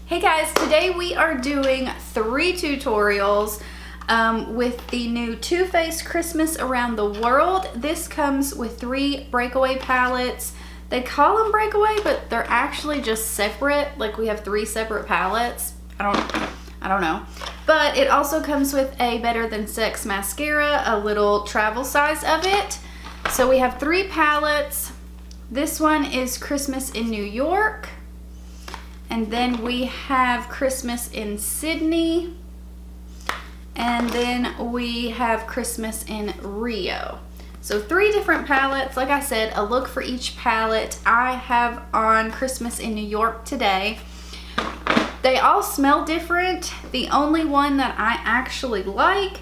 Hey guys, today we are doing 3 tutorials with the new Too Faced Christmas Around the World. This comes with 3 breakaway palettes. They call them breakaway, but they're actually just separate. Like we have 3 separate palettes. I don't know. But it also comes with a Better Than Sex mascara, a little travel size of it. So we have 3 palettes. This one is Christmas in New York. And then we have Christmas in Sydney. And then we have Christmas in Rio. So 3 different palettes. Like I said, a look for each palette. I have on Christmas in New York today. They all smell different. The only one that I actually like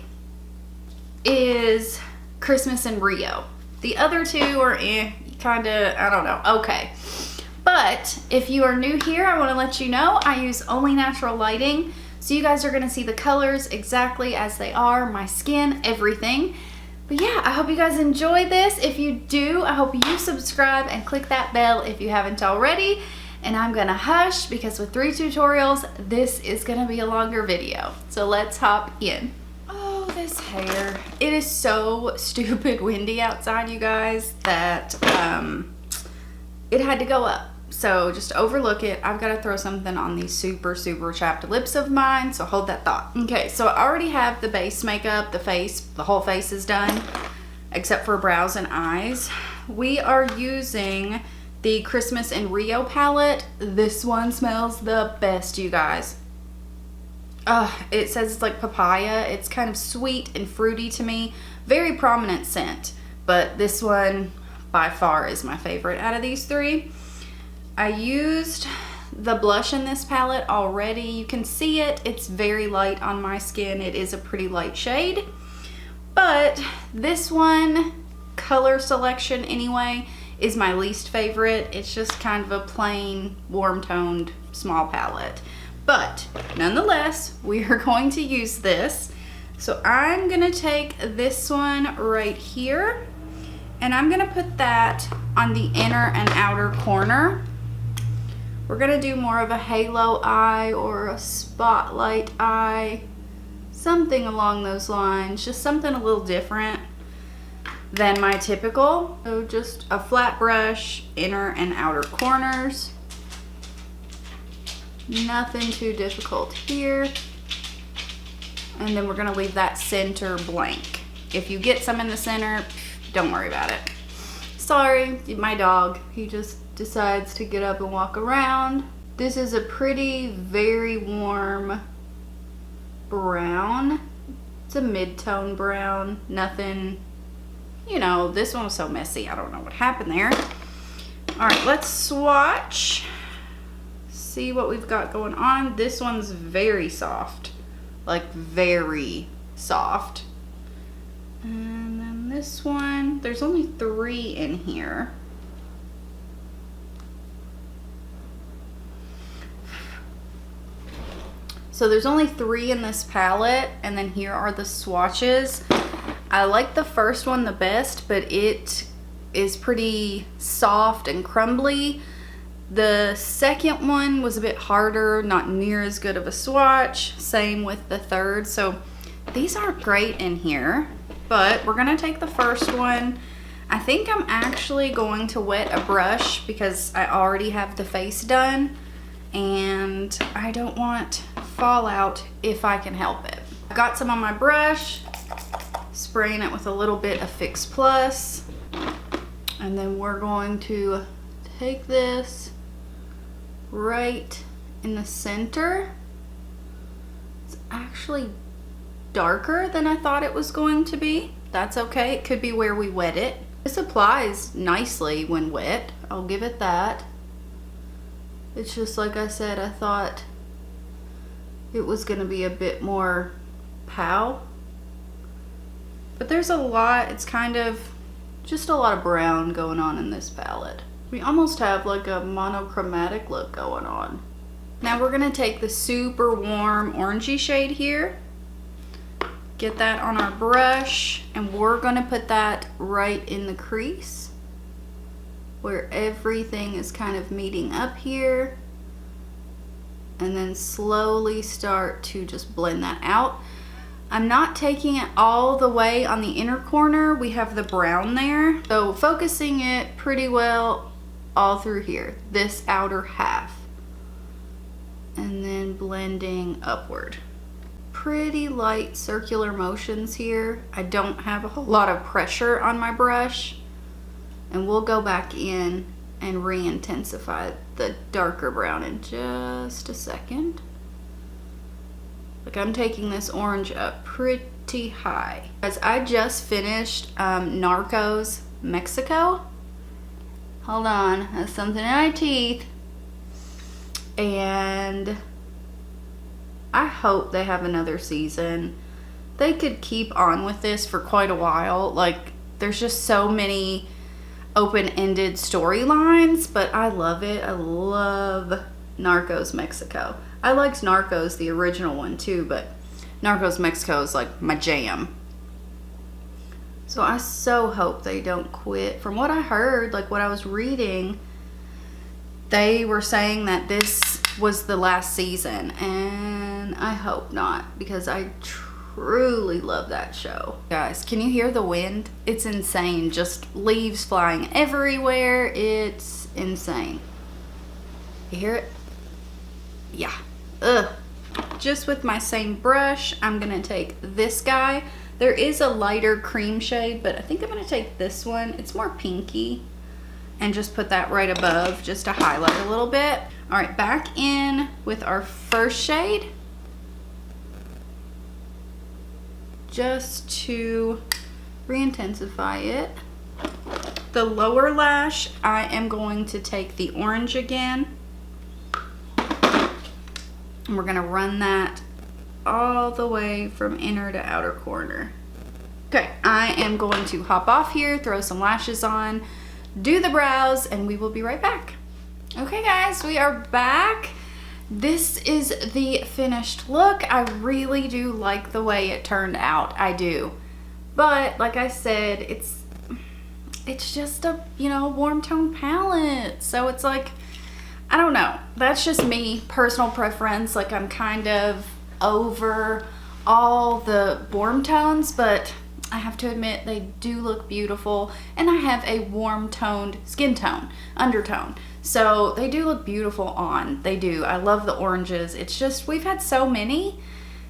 is Christmas in Rio. The other 2 are kinda, I don't know, okay. But if you are new here, I want to let you know I use only natural lighting. So you guys are going to see the colors exactly as they are, my skin, everything. But yeah, I hope you guys enjoy this. If you do, I hope you subscribe and click that bell if you haven't already. And I'm going to hush because with 3 tutorials, this is going to be a longer video. So let's hop in. Oh, this hair. It is so stupid windy outside, you guys, that it had to go up. So just overlook it. I've got to throw something on these super chapped lips of mine, so hold that thought. Okay, so I already have the base makeup, the whole face is done, except for brows and eyes. We are using the Christmas in Rio palette. This one smells the best, you guys. It says it's like papaya. It's kind of sweet and fruity to me. Very prominent scent, but this one by far is my favorite out of these 3. I used the blush in this palette already. You can see it. It's very light on my skin. It is a pretty light shade. But this one, color selection anyway, is my least favorite. It's just kind of a plain, warm-toned, small palette. But nonetheless, we are going to use this. So I'm going to take this one right here, and I'm going to put that on the inner and outer corner. We're gonna do more of a halo eye or a spotlight eye, something along those lines, just something a little different than my typical. So just a flat brush, inner and outer corners. Nothing too difficult here. And then we're gonna leave that center blank. If you get some in the center, don't worry about it. Sorry, my dog, he just decides to get up and walk around. This is a pretty, very warm brown. It's a mid-tone brown. Nothing, you know, this one was so messy. I don't know what happened there. All right, let's swatch. See what we've got going on. This one's very soft, like very soft. And then this one, there's only 3 in here. So there's only 3 in this palette, and then here are the swatches. I like the first one the best, but it is pretty soft and crumbly. The second one was a bit harder, not near as good of a swatch. Same with the third. So these aren't great in here, but we're gonna take the first one. I think I'm actually going to wet a brush because I already have the face done, and I don't want fallout if I can help it. I've got some on my brush, spraying it with a little bit of Fix Plus, and then we're going to take this right in the center. It's actually darker than I thought it was going to be. That's okay, it could be where we wet it. This applies nicely when wet, I'll give it that. It's just like I said, I thought it was gonna be a bit more pow. But there's a lot, it's kind of just a lot of brown going on in this palette. We almost have like a monochromatic look going on. Now we're gonna take the super warm orangey shade here, get that on our brush, and we're gonna put that right in the crease where everything is kind of meeting up here. and then slowly start to just blend that out. I'm not taking it all the way on the inner corner. We have the brown there. So focusing it pretty well all through here, this outer half. And then blending upward. Pretty light circular motions here. I don't have a whole lot of pressure on my brush. And we'll go back in and re-intensify the darker brown in just a second. Like, I'm taking this orange up pretty high. As I just finished Narcos Mexico. Hold on, that's something in my teeth. And I hope they have another season. They could keep on with this for quite a while. Like, there's just so many open-ended storylines, but I love it. I love Narcos Mexico. I liked Narcos, the original one too, but Narcos Mexico is like my jam. So I so hope they don't quit. From what I heard, like what I was reading, they were saying that this was the last season, and I hope not, because I truly love that show. Guys, can you hear the wind? It's insane. Just leaves flying everywhere. It's insane. You hear it? Yeah. Ugh. Just with my same brush, I'm gonna take this guy. There is a lighter cream shade, but I think I'm gonna take this one. It's more pinky, and just put that right above just to highlight a little bit. All right, back in with our first shade, just to re-intensify it. The lower lash, I am going to take the orange again, and we're gonna run that all the way from inner to outer corner. Okay, I am going to hop off here, throw some lashes on, do the brows, and we will be right back. Okay guys, we are back. This is the finished look. I really do like the way it turned out. I do. But like I said, it's just a, you know, warm tone palette. So it's like, I don't know. That's just me, personal preference. Like, I'm kind of over all the warm tones, but I have to admit they do look beautiful, and I have a warm toned skin tone, undertone. So they do look beautiful on. They do. I love the oranges. It's just, we've had so many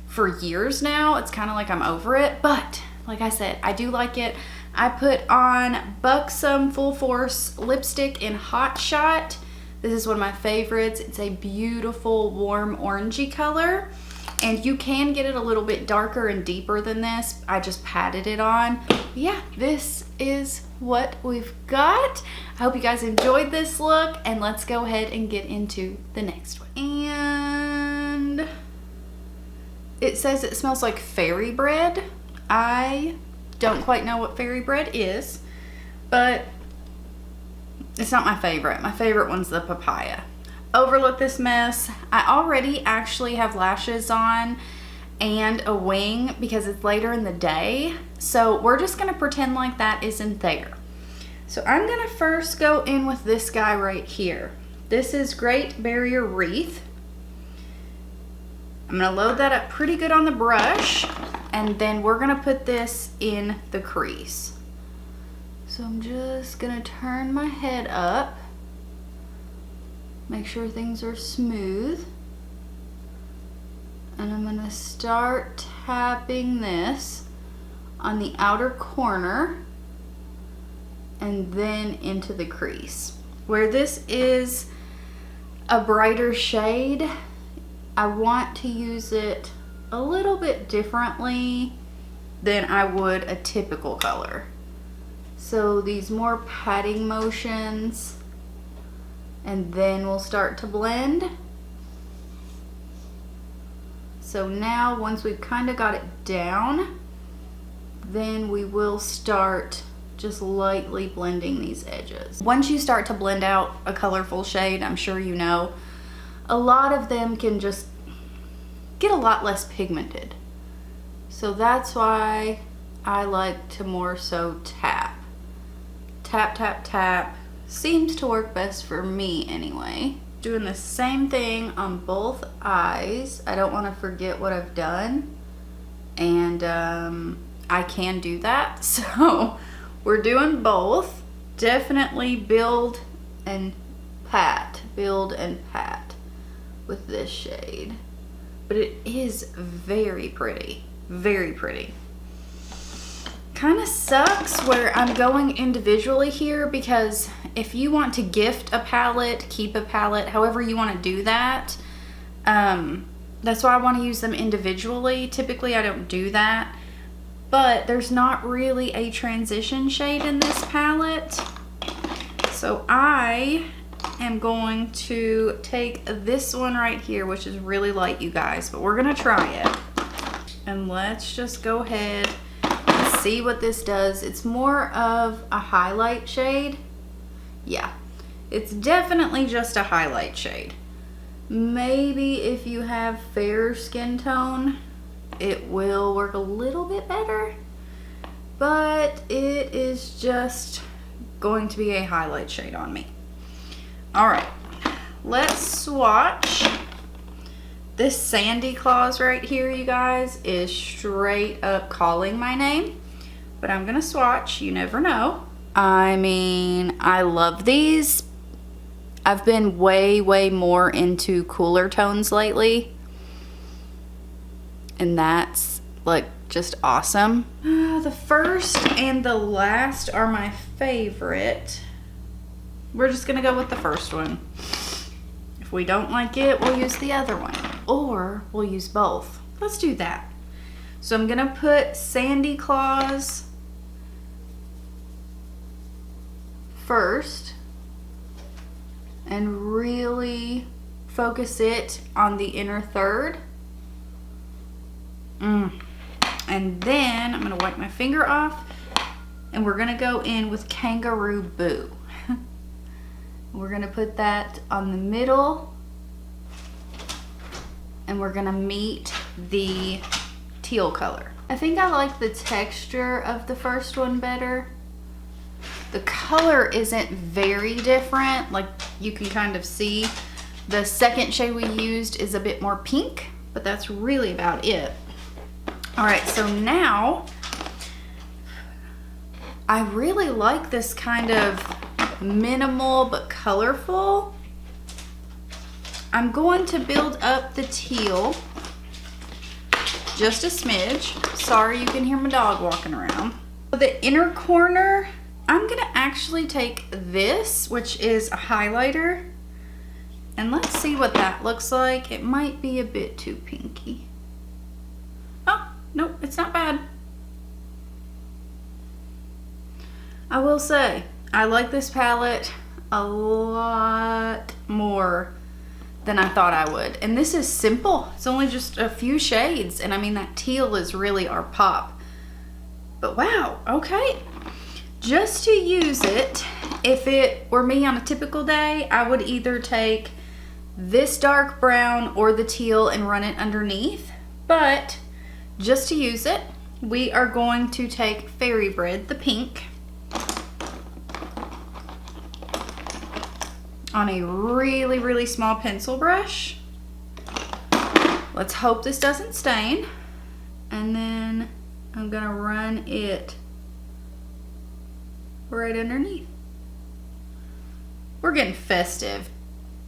for years now. It's kind of like I'm over it, but like I said, I do like it. I put on Buxom Full Force lipstick in Hot Shot. This is one of my favorites. It's a beautiful warm orangey color, and you can get it a little bit darker and deeper than this. I just patted it on. Yeah, this is what we've got. I hope you guys enjoyed this look, and let's go ahead and get into the next one. And it says it smells like fairy bread. I don't quite know what fairy bread is, but it's not my favorite. My favorite one's the papaya. Overlook this mess. I already actually have lashes on and a wing because it's later in the day. So we're just gonna pretend like that isn't there. So I'm gonna first go in with this guy right here. This is Great Barrier Reef. I'm gonna load that up pretty good on the brush, and then we're gonna put this in the crease. So I'm just gonna turn my head up, make sure things are smooth, and I'm gonna start tapping this on the outer corner and then into the crease. Where this is a brighter shade, I want to use it a little bit differently than I would a typical color. So these more patting motions, and then we'll start to blend. So now once we've kind of got it down, then we will start just lightly blending these edges. Once you start to blend out a colorful shade, I'm sure you know, a lot of them can just get a lot less pigmented. So that's why I like to more so tap. Tap, tap, tap. Seems to work best for me anyway. doing the same thing on both eyes. I don't want to forget what I've done, and I can do that. So we're doing both. Definitely build and pat with this shade, but it is very pretty, very pretty. Kind of sucks where I'm going individually here, because if you want to gift a palette, keep a palette, however you want to do that, that's why I want to use them individually. Typically I don't do that, but there's not really a transition shade in this palette. So I am going to take this one right here, which is really light, you guys, but we're gonna try it. And let's just go ahead and see what this does. It's more of a highlight shade. Yeah, it's definitely just a highlight shade. Maybe if you have fair skin tone, it will work a little bit better, but it is just going to be a highlight shade on me. All right, let's swatch. This Sandy Claus right here, you guys, is straight up calling my name, but I'm gonna swatch, you never know. I mean, I love these. I've been way more into cooler tones lately, and that's like just awesome. The first and the last are my favorite. We're just gonna go with the first one. If we don't like it, we'll use the other one, or we'll use both. Let's do that. So I'm gonna put Sandy Claus first and really focus it on the inner third. And then I'm gonna wipe my finger off, and we're gonna go in with Kangaroo Boo. We're gonna put that on the middle, and we're gonna meet the teal color. I think I like the texture of the first one better. The color isn't very different, like you can kind of see. The second shade we used is a bit more pink, but that's really about it. All right, so now I really like this kind of minimal but colorful. I'm going to build up the teal just a smidge. Sorry, you can hear my dog walking around. For the inner corner, I'm gonna actually take this, which is a highlighter, and let's see what that looks like. It might be a bit too pinky. Oh, nope, it's not bad. I will say, I like this palette a lot more than I thought I would. And this is simple. It's only just a few shades. And I mean, that teal is really our pop. But wow, okay. Just to use it, if it were me on a typical day, I would either take this dark brown or the teal and run it underneath. But just to use it, we are going to take Fairy Bread, the pink, on a really small pencil brush. Let's hope this doesn't stain. And then I'm gonna run it right underneath. We're getting festive.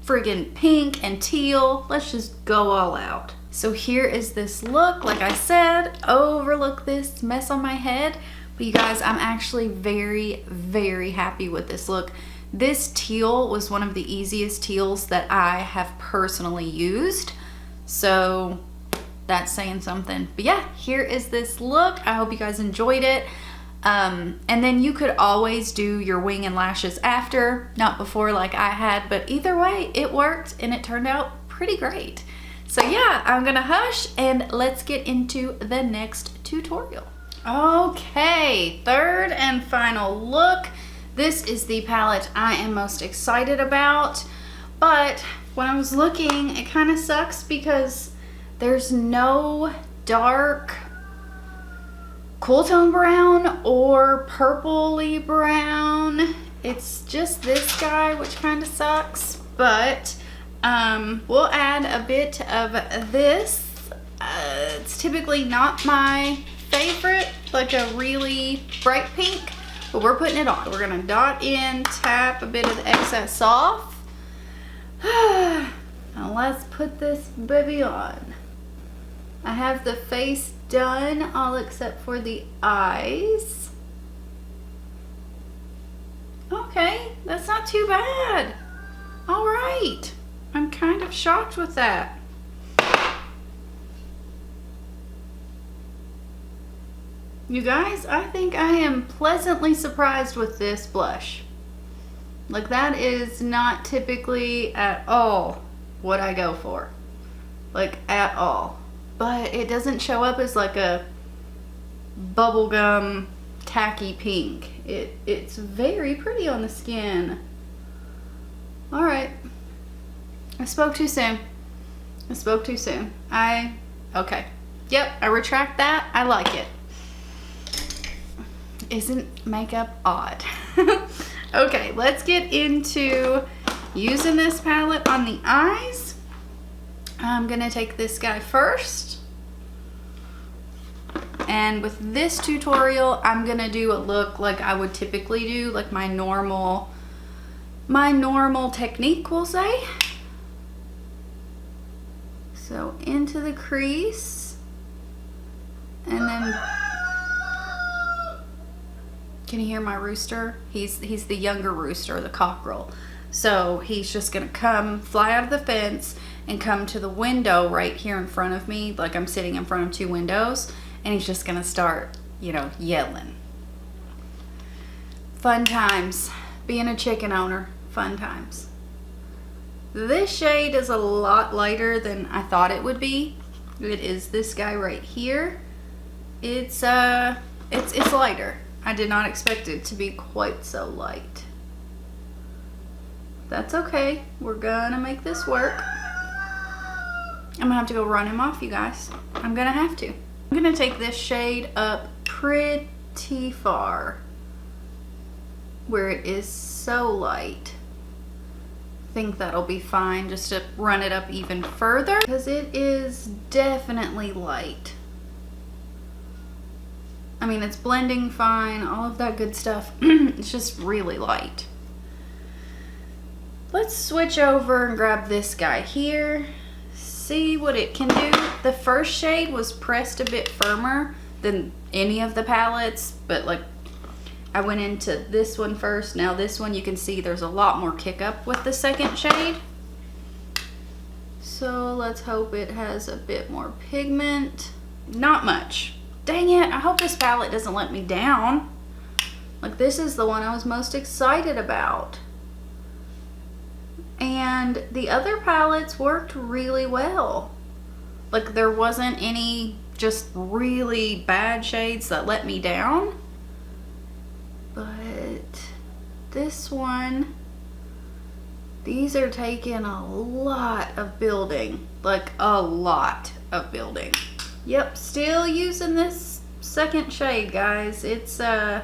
Friggin' pink and teal. Let's just go all out. So here is this look. Like I said, overlook this mess on my head. But you guys, I'm actually very happy with this look. This teal was one of the easiest teals that I have personally used. So that's saying something. But yeah, here is this look. I hope you guys enjoyed it. And then you could always do your wing and lashes after, not before like I had, but either way, it worked and it turned out pretty great. So yeah, I'm gonna hush and let's get into the next tutorial. Okay, third and final look. This is the palette I am most excited about, but when I was looking, it kind of sucks because there's no dark cool tone brown or purpley brown. It's just this guy, which kind of sucks, but We'll add a bit of this. It's typically not my favorite, like a really bright pink, but we're putting it on. We're gonna dot in, tap a bit of the excess off. Now let's put this baby on. I have the face done, all except for the eyes. Okay, that's not too bad. All right, I'm kind of shocked with that. You guys, I think I am pleasantly surprised with this blush. Like, that is not typically at all what I go for. Like, at all. But it doesn't show up as like a bubblegum tacky pink. It's very pretty on the skin. All right. I spoke too soon. I spoke too soon. Okay. Yep, I retract that. I like it. Isn't makeup odd? Okay, let's get into using this palette on the eyes. I'm gonna take this guy first. And with this tutorial, I'm gonna do a look like I would typically do, like my normal technique, we'll say. So into the crease, and then, can you hear my rooster? He's the younger rooster, the cockerel. So he's just gonna come, fly out of the fence and come to the window right here in front of me, like I'm sitting in front of two windows, and he's just gonna start, you know, yelling. Fun times, being a chicken owner, fun times. This shade is a lot lighter than I thought it would be. It is this guy right here. It's lighter. I did not expect it to be quite so light. That's okay. We're gonna make this work. I'm gonna have to go run him off, you guys. I'm gonna have to. I'm gonna take this shade up pretty far where it is so light. I think that'll be fine, just to run it up even further, because it is definitely light. I mean, it's blending fine, all of that good stuff. It's just really light. Let's switch over and grab this guy here. See what it can do. The first shade was pressed a bit firmer than any of the palettes, but like, I went into this one first. Now this one, you can see there's a lot more kick up with the second shade. So let's hope it has a bit more pigment. Not much. Dang it, I hope this palette doesn't let me down. Like, this is the one I was most excited about. And the other palettes worked really well. Like, there wasn't any just really bad shades that let me down. But this one, these are taking a lot of building. Like, a lot of building. Yep, still using this second shade, guys. It's yeah,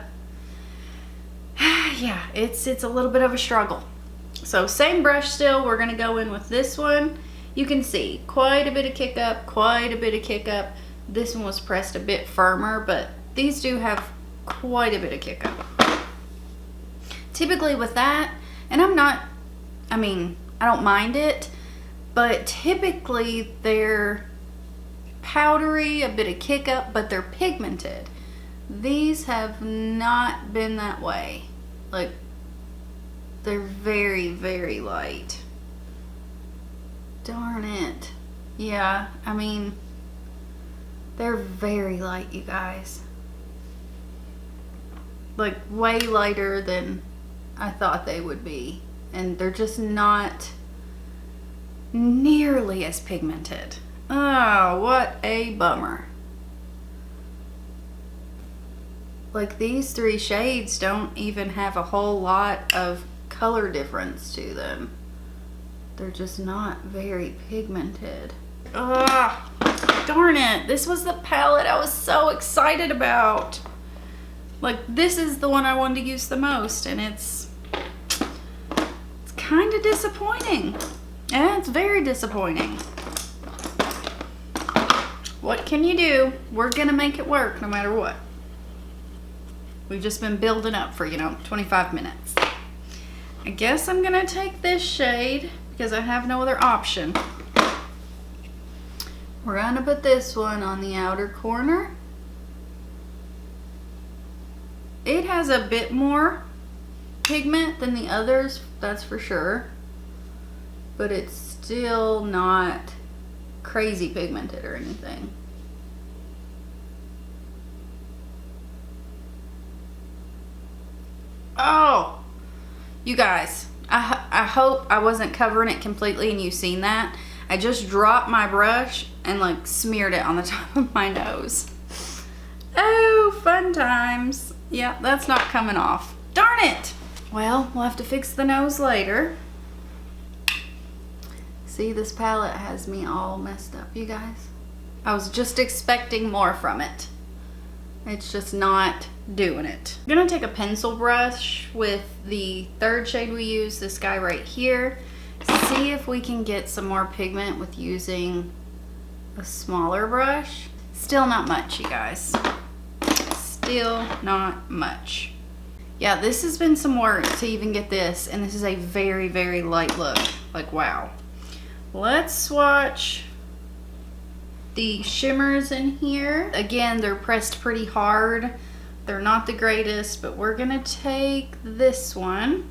it's a little bit of a struggle. So same brush still, we're gonna go in with this one. You can see quite a bit of kick up, quite a bit of kick up. This one was pressed a bit firmer, but these do have quite a bit of kick up. Typically with that, and I don't mind it, but typically they're powdery, a bit of kick up, but they're pigmented. These have not been that way. Like, they're very, very light. Darn it. Yeah, I mean, they're very light, you guys. Like, way lighter than I thought they would be. And they're just not nearly as pigmented. Oh, what a bummer. Like, these three shades don't even have a whole lot of color difference to them. They're just not very pigmented. Ugh, darn it. This was the palette I was so excited about. Like, this is the one I wanted to use the most, and it's kind of disappointing. And it's very disappointing. What can you do? We're gonna make it work no matter what. We've just been building up for, 25 minutes. I guess I'm gonna take this shade because I have no other option. We're gonna put this one on the outer corner. It has a bit more pigment than the others, that's for sure. But it's still not crazy pigmented or anything. Oh, you guys, I hope I wasn't covering it completely and you've seen that. I just dropped my brush and like smeared it on the top of my nose. Oh, fun times. Yeah, that's not coming off. Darn it. Well, we'll have to fix the nose later. See, this palette has me all messed up, you guys. I was just expecting more from it. It's just not doing it. I'm gonna take a pencil brush with the third shade we use, this guy right here. See if we can get some more pigment with using a smaller brush. Still not much, you guys. Still not much. Yeah, this has been some work to even get this, and this is a very, very light look. Like, wow. Let's swatch the shimmers in here. Again, they're pressed pretty hard. They're not the greatest, but we're gonna take this one.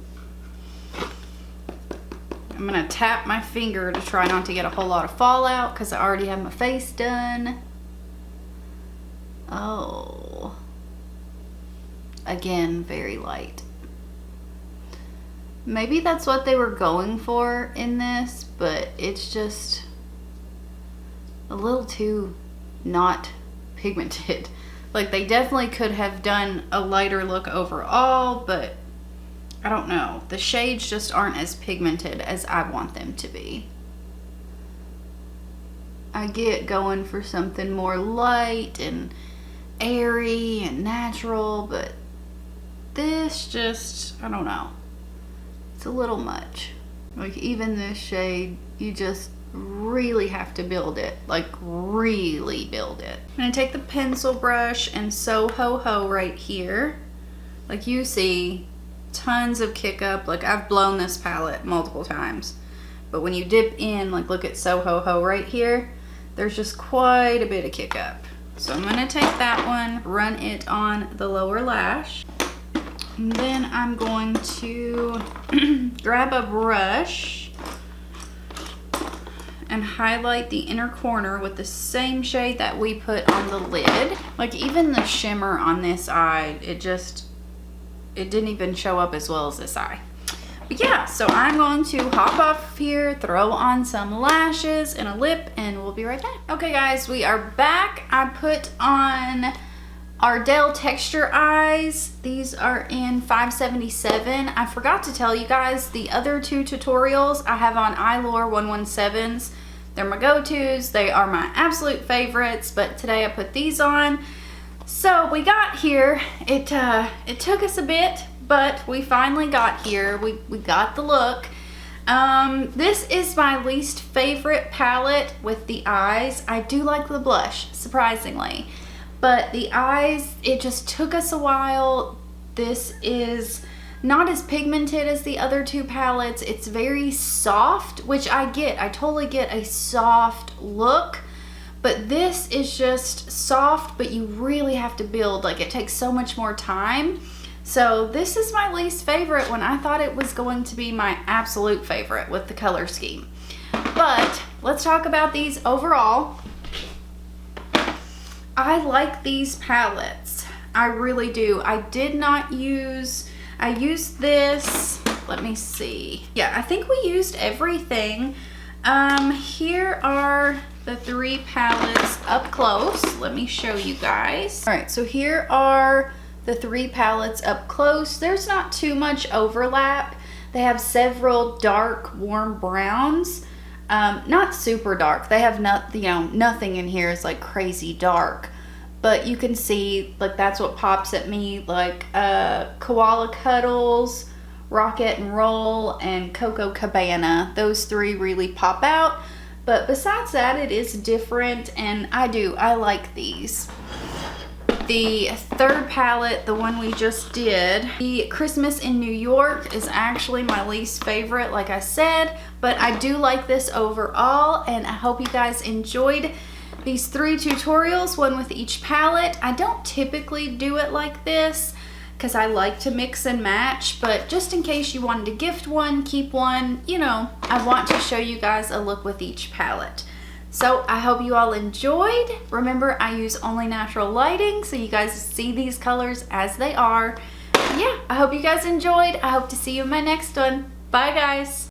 I'm gonna tap my finger to try not to get a whole lot of fallout because I already have my face done. Oh. Again, very light. Maybe that's what they were going for in this, but it's just a little too not pigmented. Like, they definitely could have done a lighter look overall, but I don't know. The shades just aren't as pigmented as I want them to be. I get going for something more light and airy and natural, but this just, I don't know. It's a little much. Like, even this shade, you just really have to build it. Like, really build it. I'm gonna take the pencil brush and so ho right here. Like, you see tons of kick up. Like, I've blown this palette multiple times, but when you dip in, like, look at so ho right here, there's just quite a bit of kick up. So I'm gonna take that one, run it on the lower lash, and then I'm going to grab a brush and highlight the inner corner with the same shade that we put on the lid. Like, even the shimmer on this eye, it didn't even show up as well as this eye. But yeah, so I'm going to hop off here, throw on some lashes and a lip, and we'll be right back. Okay guys, we are back. I put on our Dell Texture Eyes. These are in 577. I forgot to tell you guys, the other two tutorials I have on iLure 117s. They're my go-tos. They are my absolute favorites, but today I put these on. So we got here. It took us a bit, but we finally got here. We got the look. This is my least favorite palette with the eyes. I do like the blush, surprisingly. But the eyes, it just took us a while. This is not as pigmented as the other two palettes. It's very soft, which I get. I totally get a soft look. But this is just soft, but you really have to build. Like, it takes so much more time. So this is my least favorite when I thought it was going to be my absolute favorite with the color scheme. But let's talk about these overall. I like these palettes. I really do. I used this, let me see. Yeah, I think we used everything. Here are the three palettes up close. Let me show you guys. All right, so here are the three palettes up close. There's not too much overlap. They have several dark, warm browns. Not super dark. They have nothing in here is like crazy dark. But you can see, like, that's what pops at me, like Koala Cuddles, Rocket and Roll and Coco Cabana. Those three really pop out. But besides that, it is different, and I like these. The third palette, the one we just did, the Christmas in New York, is actually my least favorite, like I said, but I do like this overall, and I hope you guys enjoyed these 3 tutorials, one with each palette. I don't typically do it like this because I like to mix and match, but just in case you wanted to gift one, keep one, you know, I want to show you guys a look with each palette. So I hope you all enjoyed. Remember, I use only natural lighting, so you guys see these colors as they are. Yeah, I hope you guys enjoyed. I hope to see you in my next one. Bye, guys.